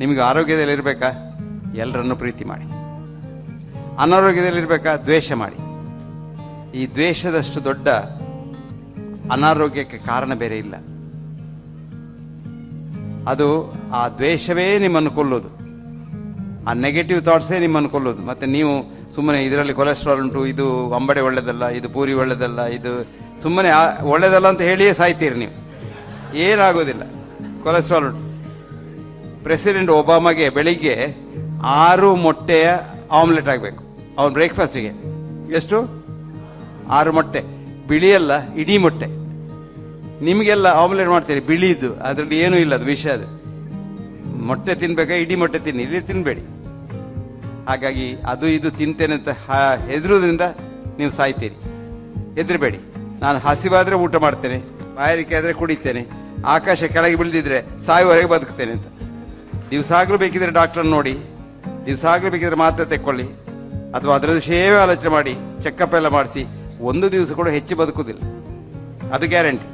ನಿಮಗೆ ಆರೋಗ್ಯದಲ್ಲಿರಬೇಕಾ, ಎಲ್ಲರನ್ನು ಪ್ರೀತಿ ಮಾಡಿ. ಅನಾರೋಗ್ಯದಲ್ಲಿರಬೇಕಾ, ದ್ವೇಷ ಮಾಡಿ. ಈ ದ್ವೇಷದಷ್ಟು ದೊಡ್ಡ ಅನಾರೋಗ್ಯಕ್ಕೆ ಕಾರಣ ಬೇರೆ ಇಲ್ಲ. ಅದು ಆ ದ್ವೇಷವೇ ನಿಮ್ಮನ್ನು ಕೊಲ್ಲೋದು, ಆ ನೆಗೆಟಿವ್ ಥಾಟ್ಸೇ ನಿಮ್ಮನ್ನು ಕೊಲ್ಲೋದು. ಮತ್ತು ನೀವು ಸುಮ್ಮನೆ ಇದರಲ್ಲಿ ಕೊಲೆಸ್ಟ್ರಾಲ್ ಉಂಟು, ಇದು ಅಂಬಡೆ ಒಳ್ಳೆದಲ್ಲ, ಇದು ಪೂರಿ ಒಳ್ಳೆದಲ್ಲ, ಇದು ಸುಮ್ಮನೆ ಒಳ್ಳೆದಲ್ಲ ಅಂತ ಹೇಳಿಯೇ ಸಾಯ್ತೀರಿ ನೀವು. ಏನಾಗೋದಿಲ್ಲ. ಕೊಲೆಸ್ಟ್ರಾಲ್ ಉಂಟು. ಪ್ರೆಸಿಡೆಂಟ್ ಒಬಾಮಗೆ ಬೆಳಿಗ್ಗೆ 6 ಮೊಟ್ಟೆಯ ಆಮ್ಲೆಟ್ ಆಗಬೇಕು ಅವನ ಬ್ರೇಕ್ಫಾಸ್ಟಿಗೆ. ಎಷ್ಟು? 6 ಮೊಟ್ಟೆ. ಬಿಳಿಯಲ್ಲ, ಇಡೀ ಮೊಟ್ಟೆ. ನಿಮಗೆಲ್ಲ ಆಮ್ಲೆಟ್ ಮಾಡ್ತೀರಿ ಬಿಳಿದು, ಅದರಲ್ಲಿ ಏನೂ ಇಲ್ಲ, ಅದು ವಿಷ. ಅದು ಮೊಟ್ಟೆ ತಿನ್ಬೇಕಾ, ಇಡೀ ಮೊಟ್ಟೆ ತಿನ್ನಿ, ಇಲ್ಲಿ ತಿನ್ಬೇಡಿ. ಹಾಗಾಗಿ ಅದು ಇದು ತಿಂತೇನೆ ಅಂತ ಹೆದರುವುದರಿಂದ ನೀವು ಸಾಯ್ತೀರಿ. ಹೆದರಬೇಡಿ. ನಾನು ಹಸಿವಾದರೆ ಊಟ ಮಾಡ್ತೇನೆ, ಬಾಯಾರಿಕೆ ಆದರೆ ಕುಡಿತೇನೆ, ಆಕಾಶ ಕೆಳಗೆ ಬೀಳ್ದಿದ್ರೆ ಸಾಯುವವರೆಗೆ ಬದುಕ್ತೇನೆ ಅಂತ. ದಿವಸಾಗಲೂ ಬೇಕಿದ್ರೆ ಡಾಕ್ಟ್ರನ್ನ ನೋಡಿ, ದಿವಸಾಗಲೂ ಬೇಕಿದ್ರೆ ಮಾತ್ರೆ ತೆಕ್ಕೊಳ್ಳಿ, ಅಥವಾ ಅದರ ವಿಷಯವೇ ಆಲೋಚನೆ ಮಾಡಿ ಚೆಕಪ್ ಎಲ್ಲ ಮಾಡಿಸಿ, ಒಂದು ದಿವಸ ಕೂಡ ಹೆಚ್ಚು ಬದುಕುವುದಿಲ್ಲ, ಅದು ಗ್ಯಾರಂಟಿ.